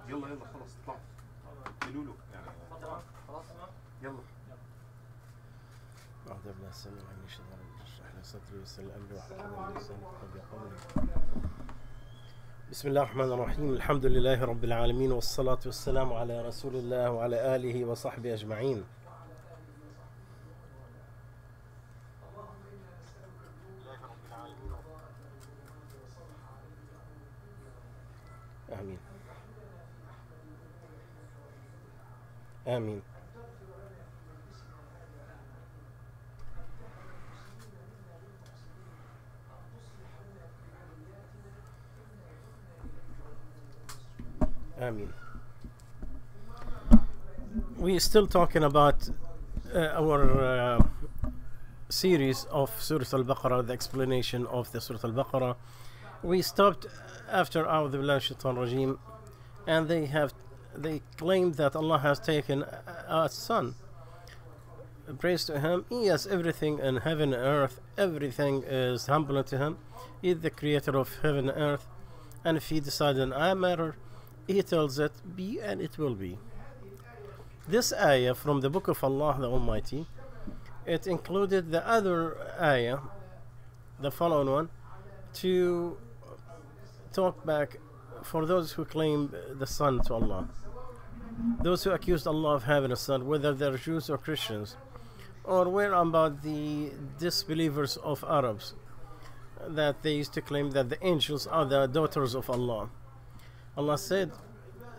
يلا يلا خلاص اطلعوا قولوا له يعني خلاص يلا. أعوذ بالله السميع العليم من الشيطان الرجيم. اشرح لي صدري ويسر لي أمري واحلل عقدة من لساني يفقهوا قولي. بسم الله الرحمن الرحيم. الحمد لله رب العالمين والصلاة والسلام على رسول الله وعلى آله وصحبه أجمعين. آمين آمين. آمين. We're still talking about our series of Surah Al-Baqarah, the explanation of the Surah Al-Baqarah. We stopped after A'udhu Billahi Shaitan Rajim, and they claimed that Allah has taken a son. Praise to Him. He has everything in heaven and earth. Everything is humble to Him. He is the creator of heaven and earth. And if He decides in a matter, He tells it, be, and it will be. This ayah from the book of Allah the Almighty, it included the other ayah, the following one, to talk back for those who claim the son to Allah. Those who accused Allah of having a son, whether they're Jews or Christians, or where about the disbelievers of Arabs, that they used to claim that the angels are the daughters of Allah. Allah said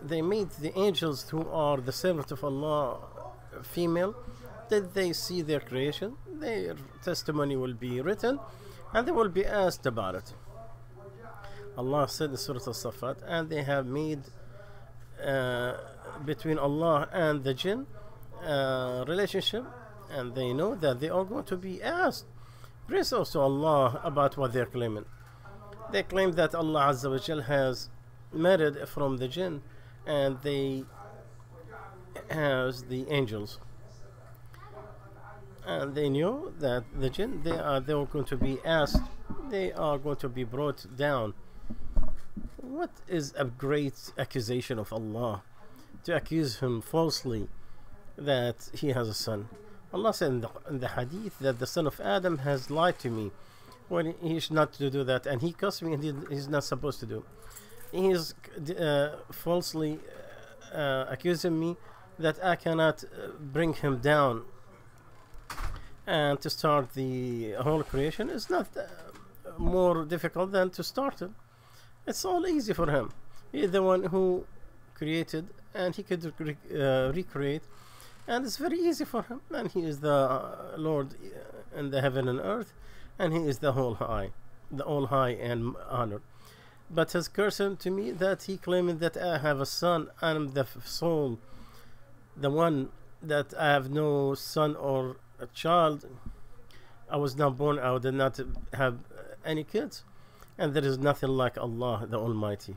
they made the angels who are the servants of Allah female. Did they see their creation? Their testimony will be written and they will be asked about it. Allah said in Surah Al-Safat, and they have made between Allah and the jinn relationship, and they know that they are going to be asked. Praise also Allah about what they're claiming. They claim that Allah Azza wa Jal has married from the jinn, and they has the angels, and they knew that the jinn, they are going to be asked, they are going to be brought down. What is a great accusation of Allah, to accuse Him falsely that He has a son. Allah said in the hadith that the son of Adam has lied to me when he is not to do that, and he cursed me, and he's not supposed to do. He is falsely accusing me that I cannot bring him down, and to start the whole creation is not more difficult than to start it. It's all easy for Him. He is the one who created, and He could recreate, and it's very easy for Him, and He is the Lord in the heaven and earth, and He is the all high and honored. But His cursing to me that He claiming that I have a son, I'm the soul, the one that I have no son or a child. I was not born, I did not have any kids, and there is nothing like Allah the Almighty.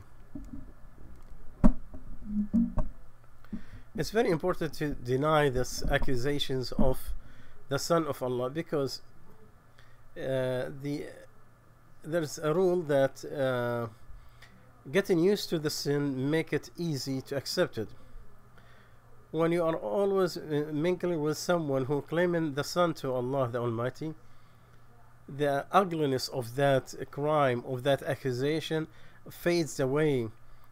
It's very important to deny these accusations of the son of Allah, because there's a rule that getting used to the sin make it easy to accept it. When you are always mingling with someone who claiming the son to Allah the Almighty, the ugliness of that crime, of that accusation, fades away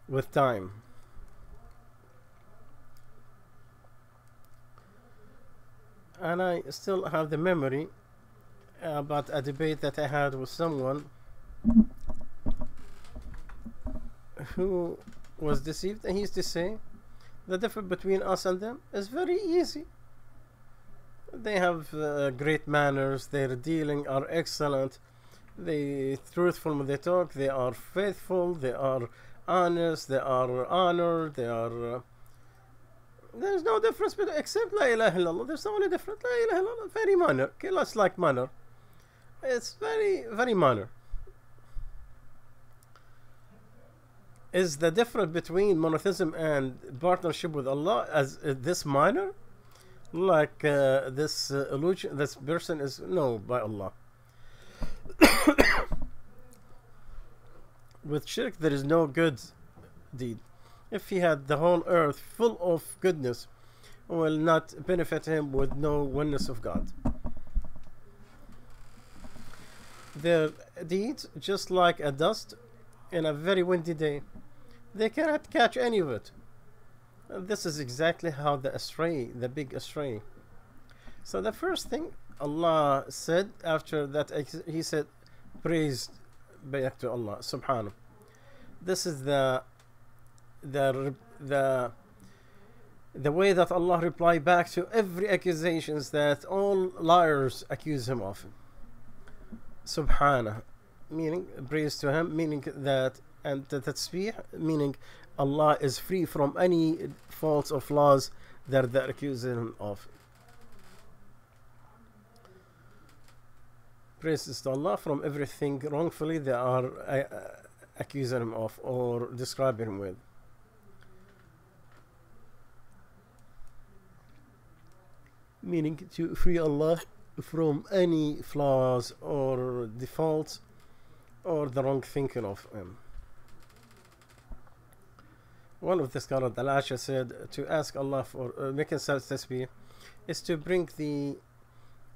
with time. And I still have the memory about a debate that I had with someone who was deceived, and he used to say the difference between us and them is very easy. They have great manners, their dealing are excellent, they truthful when they talk, they are faithful, they are honest, they are honored, they are there's no difference between, except La ilaha illallah. There's only difference. La ilaha illallah, very minor. Okay, less like minor. It's very, very minor. Is the difference between monotheism and partnership with Allah as this minor? Like this illusion, this person is no by Allah. With shirk, there is no good deed. If he had the whole earth full of goodness, will not benefit him with no oneness of God. Their deeds, just like a dust in a very windy day, they cannot catch any of it. And this is exactly how the astray, the big astray. So the first thing Allah said after that, He said, praise back to Allah Subhanahu. This is the way that Allah replied back to every accusations that all liars accuse Him of. Subhanahu, meaning praise to Him, meaning that, and the tasbih, meaning Allah is free from any faults or flaws that they're accusing Him of. Praises to Allah from everything wrongfully they are accusing Him of or describing Him with. Meaning to free Allah from any flaws or defaults or the wrong thinking of Him. One of the scholars, Al-Asha, said to ask Allah for making such tasbih is to bring the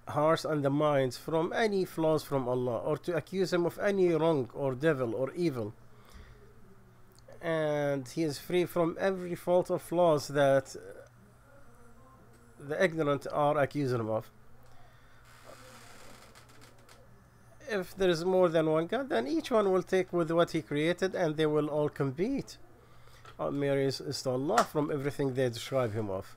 hearts and the minds from any flaws from Allah, or to accuse Him of any wrong or devil or evil, and He is free from every fault or flaws that the ignorant are accusing Him of. If there is more than one God, then each one will take with what He created and they will all compete. Mary is to Allah from everything they describe Him of.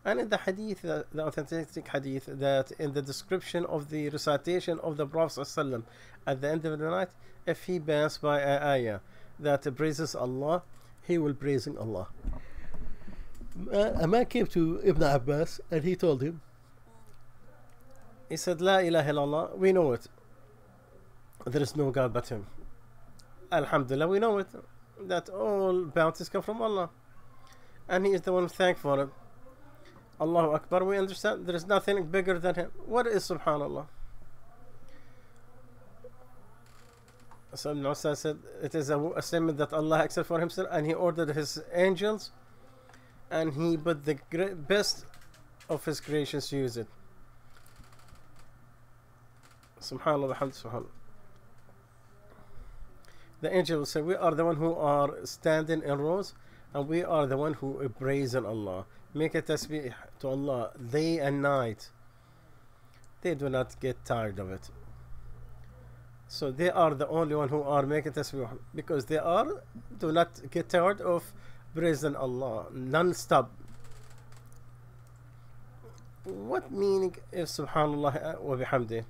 And in the hadith, the authentic hadith, that in the description of the recitation of the Prophet ﷺ at the end of the night, if he passed by an ayah that praises Allah, he will praising Allah. A man came to Ibn Abbas and he told him, he said, La ilaha illallah, we know it. There is no God but Him. Alhamdulillah, we know it, that all bounties come from Allah, and He is the one thankful for it. Allahu Akbar, we understand there is nothing bigger than Him. What is Subhanallah? So Ibn Abbas said it is a statement that Allah accepted for Himself, and He ordered His angels and He put the best of His creations to use it. Subhanallah, Subhanallah. The angel will say, we are the one who are standing in rows, and we are the one who praise Allah. Make a tasbih to Allah day and night. They do not get tired of it. So they are the only one who are making tasbih, because they do not get tired of praising Allah non-stop. What meaning is Subhanallah wa bihamdih?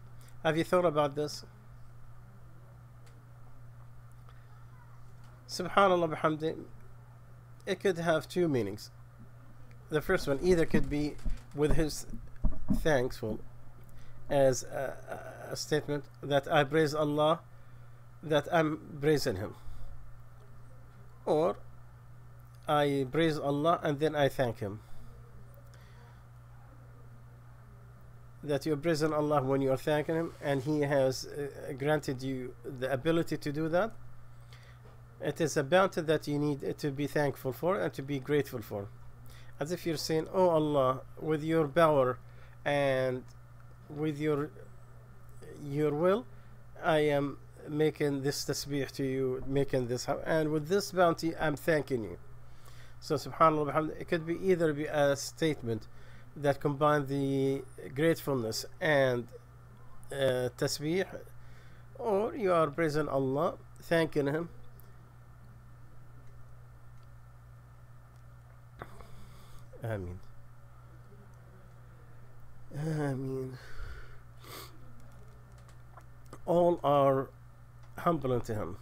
Have you thought about this? Subhanallah bihamdih, it could have two meanings. The first one either could be with his thankful, as a statement that I praise Allah, that I'm praising Him, or I praise Allah and then I thank Him. That you're praising Allah when you are thanking Him, and He has granted you the ability to do that. It is a bounty that you need to be thankful for and to be grateful for. As if you're saying, oh Allah, with your power and with your will, I am making this tasbih to you, making this, and with this bounty I'm thanking you. So subhanallah, it could be either be a statement that combine the gratefulness and tasbih, or you are praising Allah, thanking Him. Ameen. Ameen. All are humble unto Him.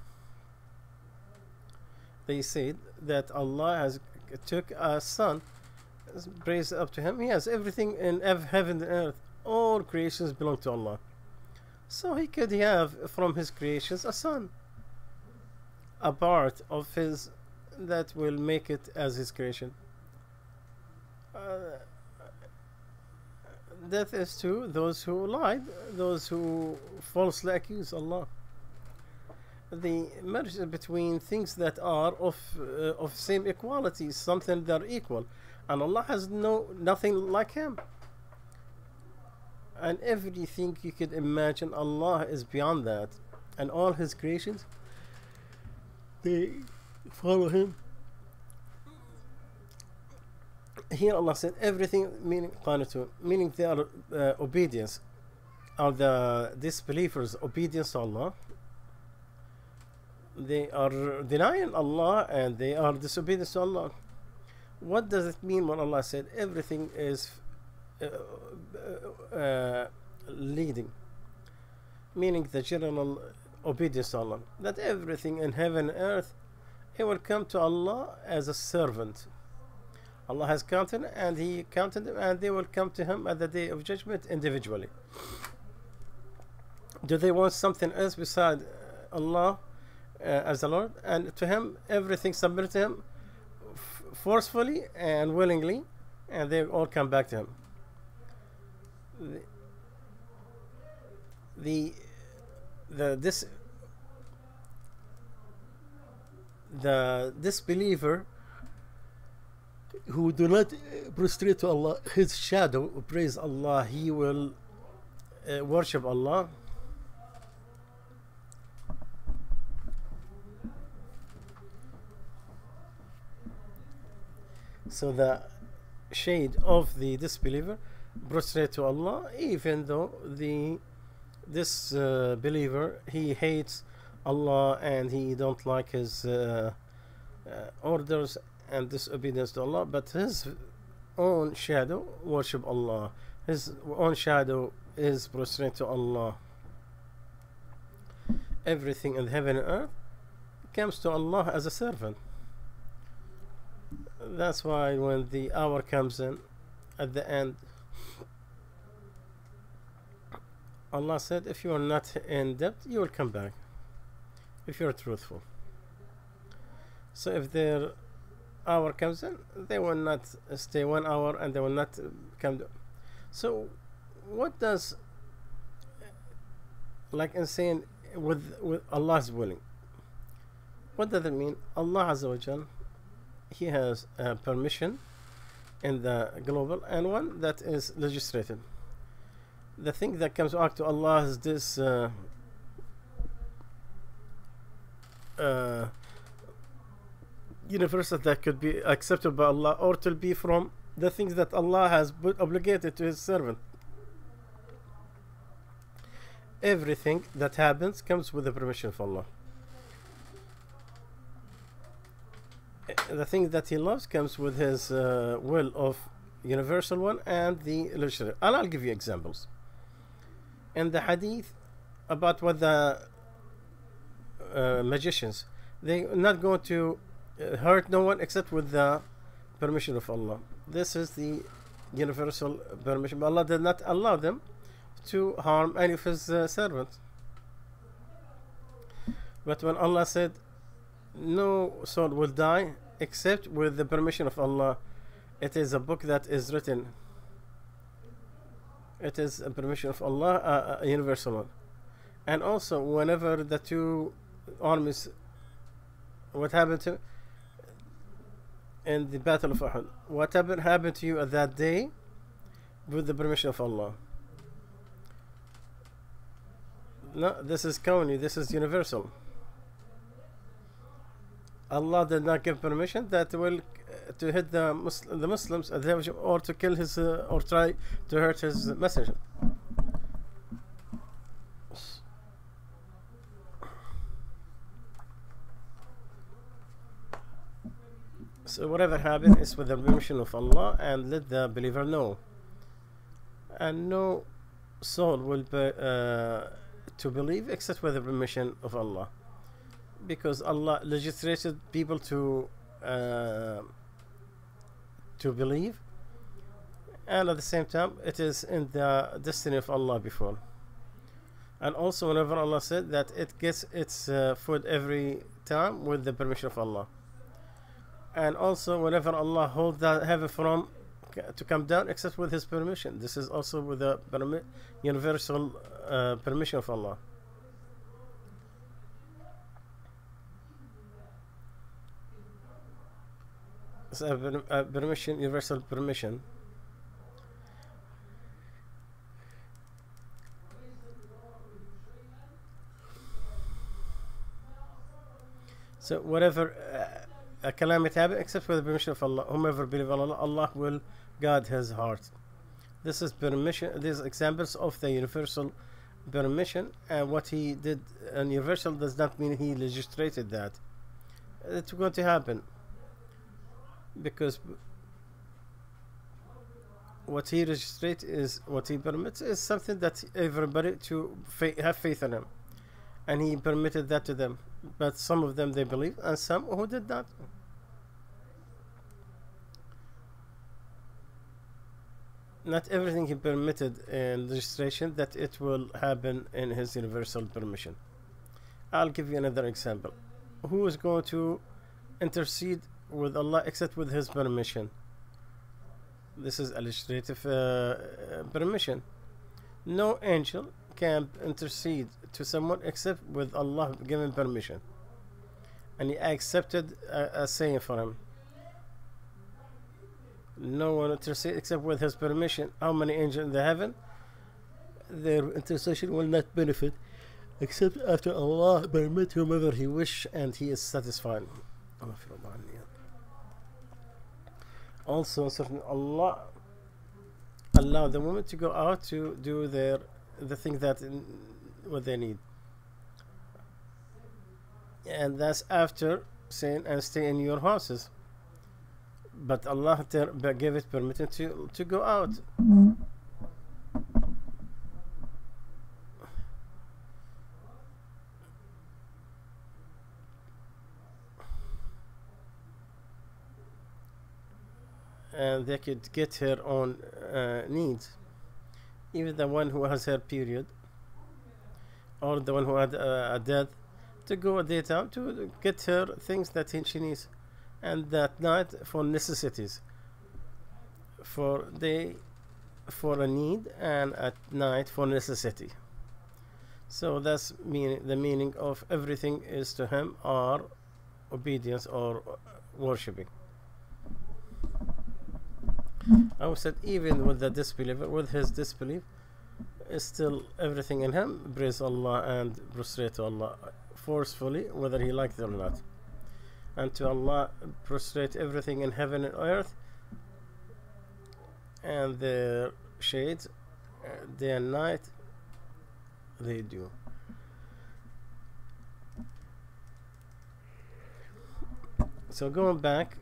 They said that Allah has took a son, praise up to Him. He has everything in heaven and earth. All creations belong to Allah. So He could have from His creations a son, a part of His that will make it as His creation. Death is to those who lied, those who falsely accuse Allah. the marriage is between things that are of same equality, something that are equal, and Allah has nothing like Him. And everything you could imagine, Allah is beyond that, and all His creations, they follow Him. Here Allah said everything, meaning qanitun, meaning they are obedience, are the disbelievers obedience to Allah. They are denying Allah and they are disobedient to Allah. What does it mean when Allah said everything is leading? Meaning the general obedience to Allah. That everything in heaven and earth, it will come to Allah as a servant. Allah has counted and He counted them, and they will come to Him at the day of judgment individually. Do they want something else beside Allah as the Lord? And to Him everything submitted to Him forcefully and willingly, and they all come back to Him. The disbeliever who do not prostrate to Allah, his shadow praise Allah, he will worship Allah. So the shade of the disbeliever prostrate to Allah, even though this believer, he hates Allah and he don't like His orders and disobedience to Allah, but his own shadow worship Allah. His own shadow is prostrate to Allah. Everything in heaven and earth comes to Allah as a servant. That's why when the hour comes in at the end, Allah said, if you are not in debt, you will come back if you are truthful. So if their hour comes in, they will not stay 1 hour and they will not come. So what does, like in saying with Allah's willing, what does it mean? Allah Azza wa Jal, He has permission in the global and one that is legislated. The thing that comes back to Allah is this universal that could be accepted by Allah, or to be from the things that Allah has obligated to His servant. Everything that happens comes with the permission of Allah. The thing that He loves comes with His will of universal one and the legislative. And I'll give you examples. In the hadith about what the magicians, they are not going to hurt no one except with the permission of Allah. This is the universal permission. But Allah did not allow them to harm any of His servants. But when Allah said no soul will die except with the permission of Allah, it is a book that is written. It is a permission of Allah, a universal one. And also whenever the two armies, what happened to in the battle of Uhud, whatever happened to you at that day, with the permission of Allah. No, this is kawni, this is universal. Allah did not give permission that will to hit the Muslims or to kill his or try to hurt His messenger. So whatever happened is with the permission of Allah, and let the believer know. And no soul will be, to believe except with the permission of Allah, because Allah legislated people to believe, and at the same time it is in the destiny of Allah before. And also whenever Allah said that it gets its food every time with the permission of Allah. And also whenever Allah holds the heaven from to come down except with His permission, this is also with the universal permission of Allah. It's a permission, universal permission. So whatever a calamity happen, except with the permission of Allah, whomever believes in Allah, Allah will guard his heart. This is permission. These examples of the universal permission, and what he did. And universal does not mean he legislated that. It's going to happen because what he registrates is what he permits is something that everybody to have faith in him, and he permitted that to them. But some of them they believe, and some who did not. Not everything he permitted in registration that it will happen in his universal permission. I'll give you another example. Who is going to intercede with Allah except with his permission? This is a legislative permission. No angel can intercede to someone except with Allah given permission, and he accepted a saying for him. No one intercedes except with his permission. How many angels in the heaven? Their intercession will not benefit except after Allah permit whomever he wish and he is satisfied. Also, certain Allah allow the women to go out to do the thing that what they need, and that's after saying and stay in your houses. But Allah gave it permission to go out. And they could get her own needs. Even the one who has her period, or the one who had a death, to go daytime to get her things that she needs, and that night for necessities, for day for a need, and at night for necessity. So that's the meaning of everything is to him or obedience or worshipping. I said even with the disbeliever, with his disbelief, is still everything in him praise Allah and prostrate to Allah forcefully, whether he liked it or not. And to Allah prostrate everything in heaven and earth and the shades, day and night, they do. So going back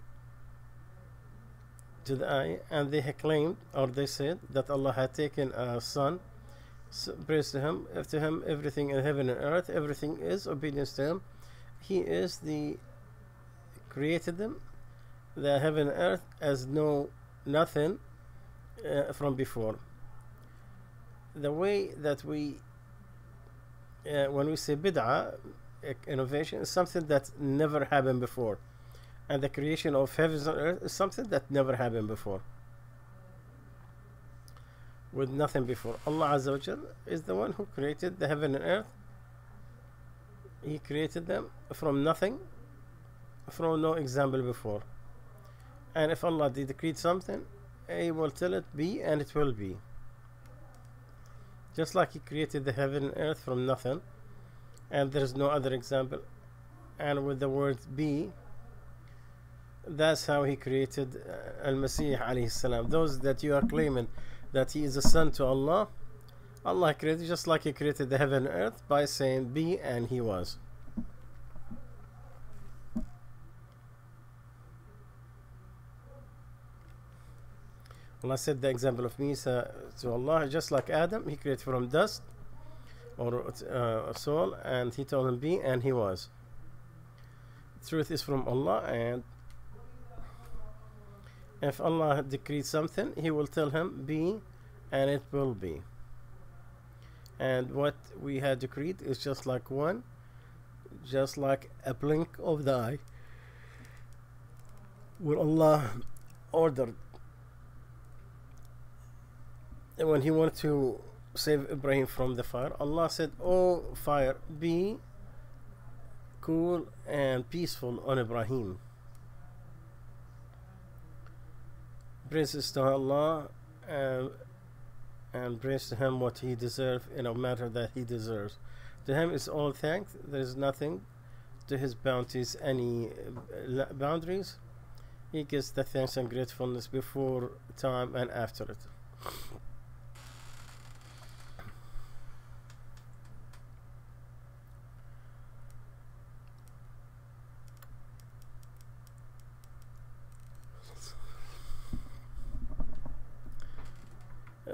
to the ayah, and they had claimed, or they said, that Allah had taken a son, so praise to him everything in heaven and earth, everything is obedience to him. He is the created them, the heaven and earth, as nothing from before. The way that we when we say bid'ah, innovation, is something that never happened before, and the creation of heavens and earth is something that never happened before, with nothing before. Allah Azza wa Jal is the one who created the heaven and earth. He created them from nothing, from no example before. And if Allah did create something, He will tell it be, and it will be. Just like He created the heaven and earth from nothing, and there is no other example. And with the word be, that's how He created Al-Masih alayhi salam. Those that you are claiming that he is a son to Allah, Allah created just like He created the heaven and earth by saying be, and he was. Allah said the example of Musa to Allah, just like Adam, He created from dust or a soul, and He told him be, and he was. Truth is from Allah, and if Allah decreed something, He will tell him be, and it will be. And what we had decreed is just like a blink of the eye, where Allah ordered. And when He wanted to save Ibrahim from the fire, Allah said, "Oh fire, be cool and peaceful on Ibrahim." Praises to Allah, and, and praise to Him what He deserves in a matter that He deserves. To Him is all thanks. There is nothing to His bounties any boundaries. He gives the thanks and gratefulness before time and after it.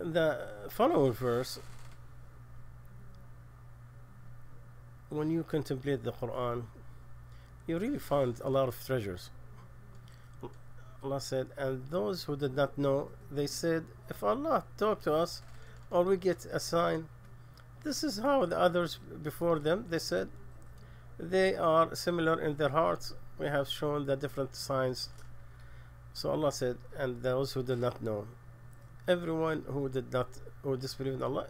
The following verse, when you contemplate the Quran, you really find a lot of treasures. Allah said, and those who did not know, they said, if Allah talked to us or we get a sign, this is how the others before them, they said, they are similar in their hearts. We have shown the different signs. So Allah said, and those who did not know, everyone who disbelieved in Allah,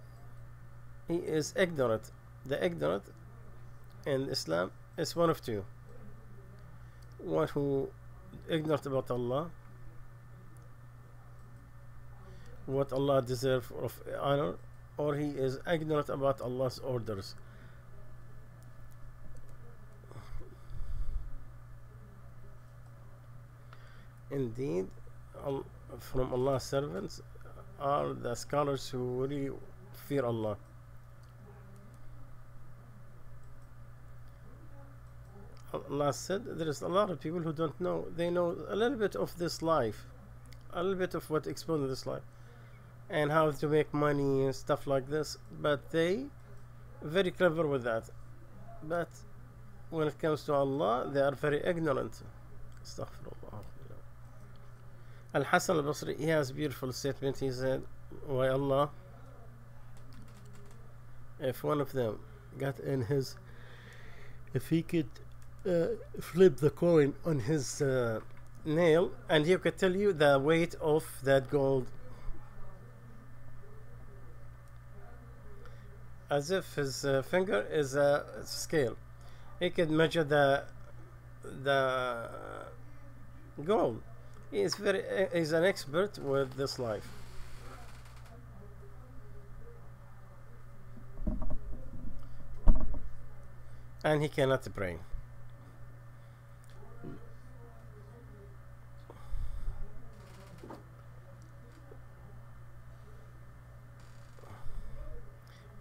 he is ignorant. The ignorant in Islam is one of two: one who ignorant about Allah, what Allah deserves of honor, or he is ignorant about Allah's orders. Indeed, from Allah's servants are the scholars who really fear Allah. Allah said there is a lot of people who don't know. They know a little bit of this life, a little bit of what exposed this life and how to make money and stuff like this, but they very clever with that. But when it comes to Allah, they are very ignorant. Astaghfirullah. Al-Hasan al-Basri, he has a beautiful statement. He said, why Allah, if one of them got in his, if he could flip the coin on his nail, and he could tell you the weight of that gold, as if his finger is a scale. He could measure the gold. He's an expert with this life. And he cannot pray.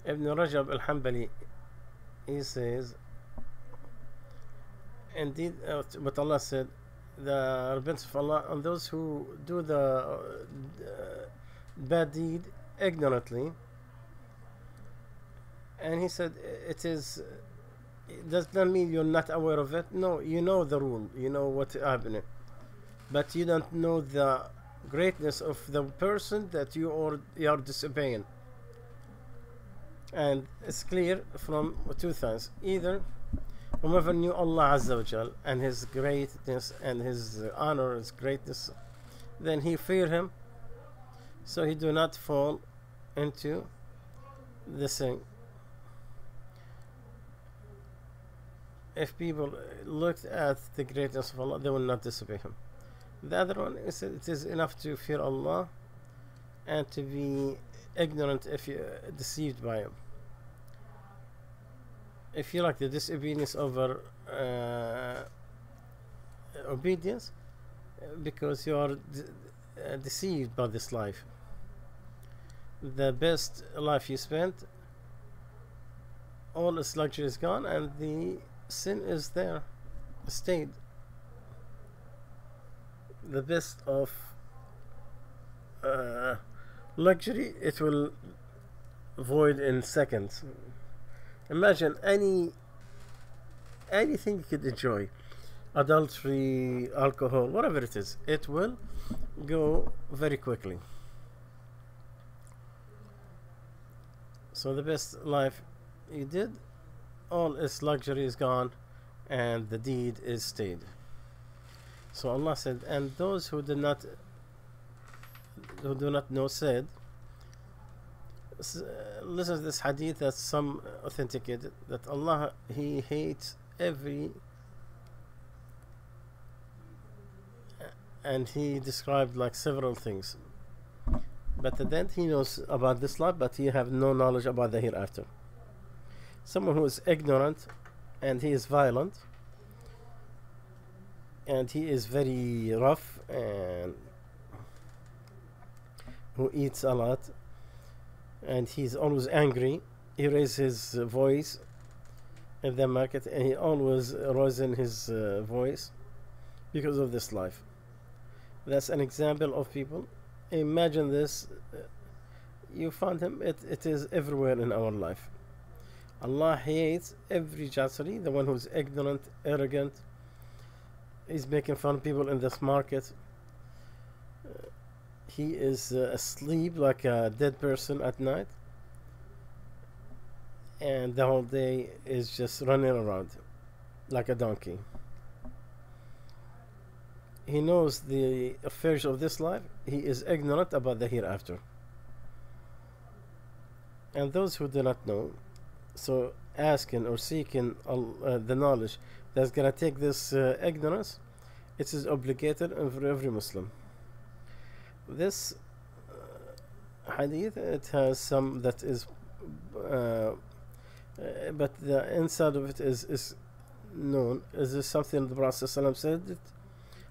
Ibn Rajab al-Hanbali, he says, indeed, what Allah said, the repentance of Allah on those who do the bad deed ignorantly. And he said, it does not mean you're not aware of it. No, you know the rule, you know what's happening, but you don't know the greatness of the person that you are disobeying. And it's clear from two things: either whomever knew Allah Azza wa Jal and His greatness and His honor, His greatness, then he fear Him, so he do not fall into the sin. If people looked at the greatness of Allah, they will not disobey Him. The other one is, it is enough to fear Allah and to be ignorant if you're deceived by Him. If you like the disobedience over obedience, because you are deceived by this life. The best life you spent, all its luxury is gone, and the sin is there, stayed. The best of luxury, it will void in seconds. Imagine anything you could enjoy, adultery, alcohol, whatever it is, it will go very quickly. So the best life you did, all its luxury is gone, and the deed is stayed. So Allah said, and those who do not know said, listen to this hadith that some authenticated, that Allah, He hates and he described like several things. But at the end, he knows about this life, but he have no knowledge about the hereafter. Someone who is ignorant, and he is violent, and he is very rough, and who eats a lot, and he's always angry. He raises his voice in the market, and he always raises his voice because of this life. That's an example of people. Imagine this. You find him. It is everywhere in our life. Allah hates every jasri, the one who's ignorant, arrogant. He's making fun of people in this market. He is asleep like a dead person at night, and the whole day is just running around like a donkey. He knows the affairs of this life. He is ignorant about the hereafter. And those who do not know, so asking or seeking the knowledge that's going to take this ignorance, it is obligated for every Muslim. This hadith, it has some that is but the inside of it is known. Is this something the Prophet ﷺ said it?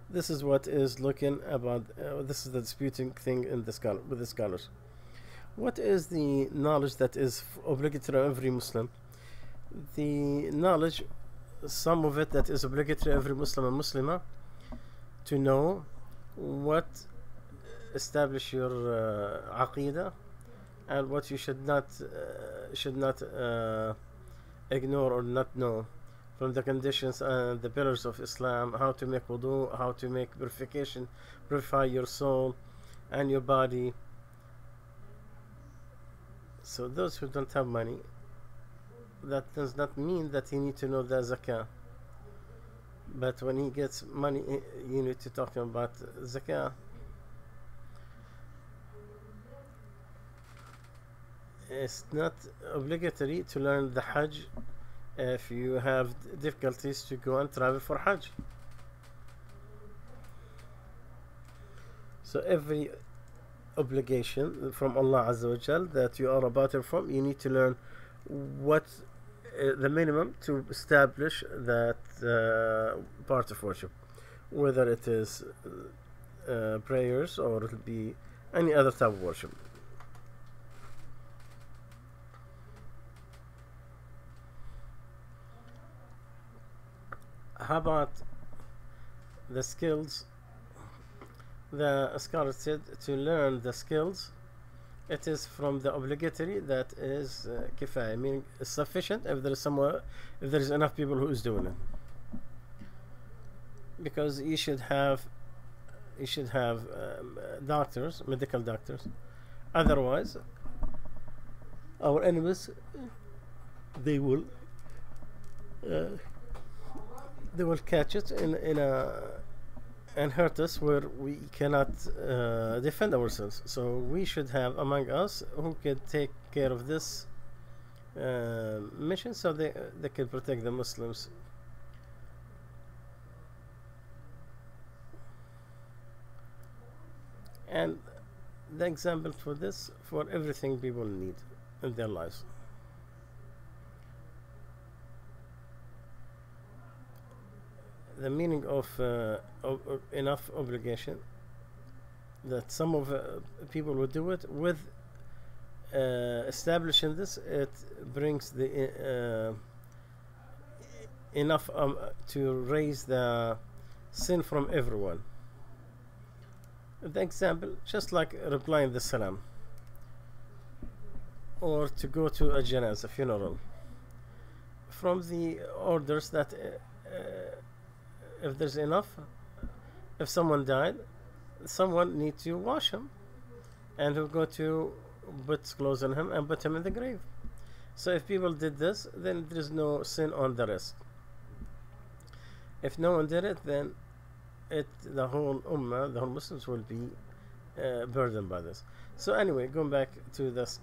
This is what is looking about. This is the disputing thing in the with the scholars. What is the knowledge that is obligatory to every Muslim? The knowledge, some of it that is obligatory to every Muslim and Muslimah, to know what establish your aqidah, and what you should not ignore or not know from the conditions and the pillars of Islam. How to make wudu, how to make purification, purify your soul and your body. So those who don't have money, that does not mean that he need to know the zakah. But when he gets money, you need to talk to him about zakah. It's not obligatory to learn the Hajj if you have difficulties to go and travel for Hajj. So every obligation from Allah Azza wa Jal that you are about to perform, you need to learn what the minimum to establish that part of worship, whether it is prayers or it'll be any other type of worship. How about the skills? The scholar said to learn the skills, it is from the obligatory that is kifaya, meaning it's sufficient if there is somewhere, if there is enough people who is doing it. Because you should have doctors, medical doctors. Otherwise, our enemies, they will catch it and hurt us where we cannot defend ourselves. So we should have among us who can take care of this mission, so they can protect the Muslims. And the example for this, for everything people need in their lives. The meaning of enough obligation, that some of people will do it with establishing this, it brings the enough to raise the sin from everyone. The example, just like replying the salam, or to go to a janazah, funeral, from the orders that if there's enough, if someone died, someone needs to wash him, and who go to put clothes on him and put him in the grave. So if people did this, then there is no sin on the rest. If no one did it, then the whole ummah, the whole Muslims will be burdened by this. So anyway, going back to this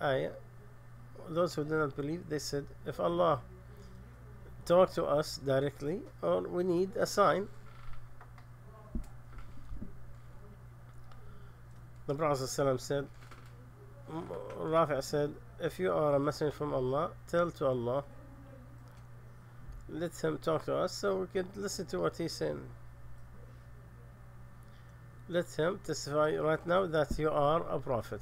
ayah, those who do not believe, they said, if Allah talk to us directly, or we need a sign. The Prophet ﷺ said, Rafi' said, if you are a messenger from Allah, tell to Allah, let him talk to us so we can listen to what he's saying. Let him testify right now that you are a prophet.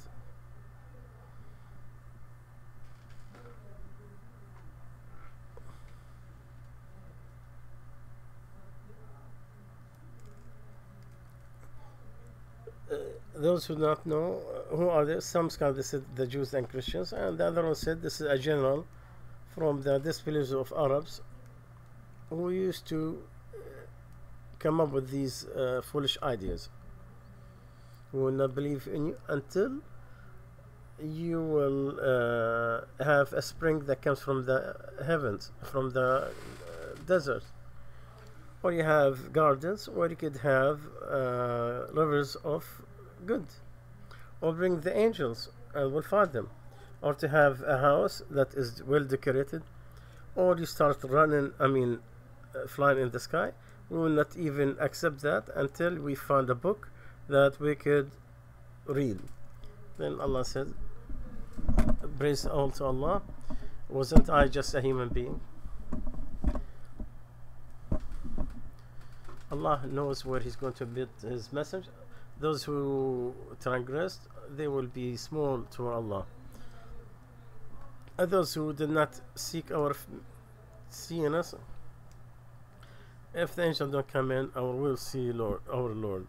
Those who do not know who are they, some scholars said the Jews and Christians, and the other one said this is a general from the disbelievers of Arabs who used to come up with these foolish ideas. Who will not believe in you until you will have a spring that comes from the heavens, from the desert, or you have gardens, or you could have rivers of good, or bring the angels and we'll find them, or to have a house that is well decorated, or you start running, flying in the sky. We will not even accept that until we find a book that we could read. Then Allah said, praise all to Allah, wasn't I just a human being? Allah knows where He's going to put His message. Those who transgressed, they will be small to Allah. And those who did not seek our seeing us, if the angel don't come in, our will see our Lord.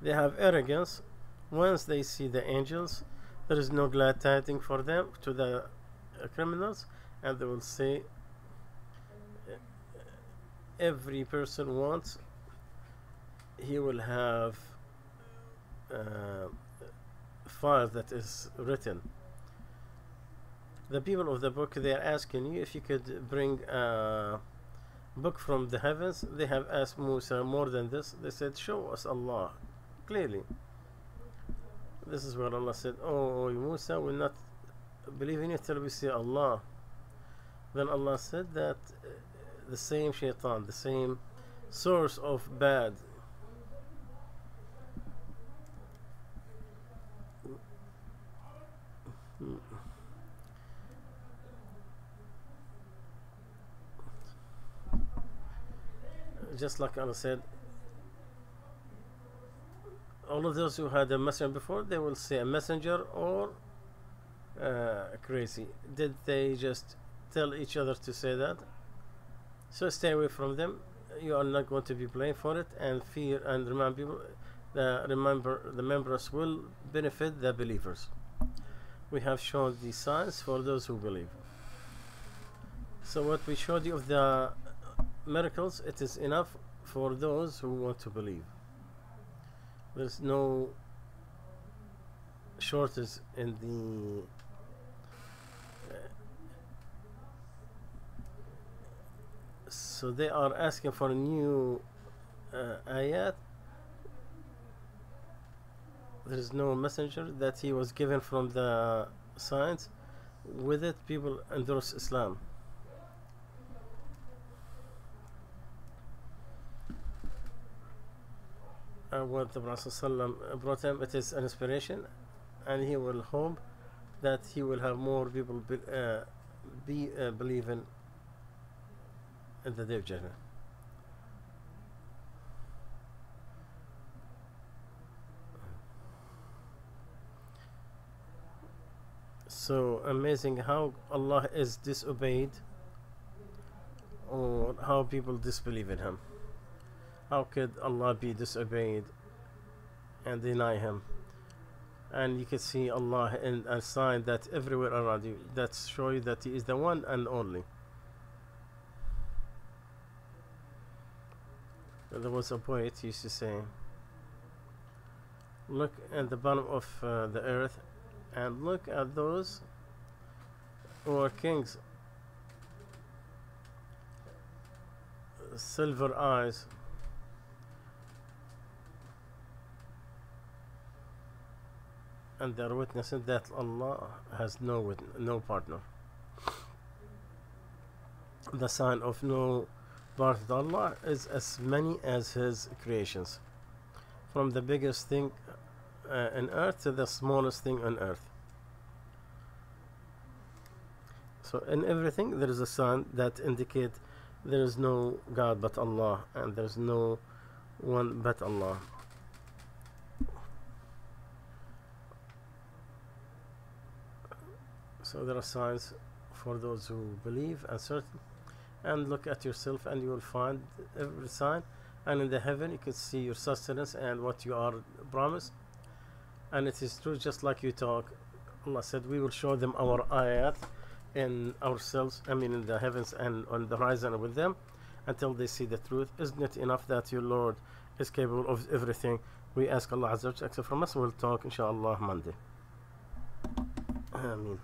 They have arrogance. Once they see the angels, there is no glad tidings for them, to the criminals, and they will say, every person wants, he will have fire that is written. The people of the book, they are asking you if you could bring a book from the heavens. They have asked Musa more than this. They said, show us Allah clearly. This is where Allah said, oh Musa, will not believe in you till we see Allah. Then Allah said that the same shaitan, the same source of bad, just like Allah said, all of those who had a messenger before, they will say a messenger or crazy. Did they just tell each other to say that? So stay away from them. You are not going to be blamed for it, and fear and remind people. The remembrance will benefit the believers. We have shown the signs for those who believe. So what we showed you of the miracles, it is enough for those who want to believe. There's no shortage in the so they are asking for a new ayat. There is no messenger that he was given from the signs. With it, people endorse Islam. What the Prophet ﷺ brought him, it is an inspiration, and he will hope that he will have more people believing in the Day of Judgment. So amazing how Allah is disobeyed, or how people disbelieve in Him. How could Allah be disobeyed and deny Him? And you can see Allah in a sign that everywhere around you, that show you that He is the one and only. There was a poet used to say, look at the bottom of the earth and look at those who are kings, silver eyes, and they are witnessing that Allah has no partner. The sign of no partner to Allah is as many as His creations, from the biggest thing in earth to the smallest thing on earth. So in everything there is a sign that indicate there is no God but Allah, and there is no one but Allah. So there are signs for those who believe and certain, and look at yourself and you will find every sign. And in the heaven you can see your sustenance and what you are promised, and it is true just like you talk. Allah said we will show them our ayat in ourselves, I mean in the heavens and on the horizon with them, until they see the truth. Isn't it enough that your Lord is capable of everything? We ask Allah Azza wa Jalla to accept from us. We'll talk inshallah Monday. Ameen.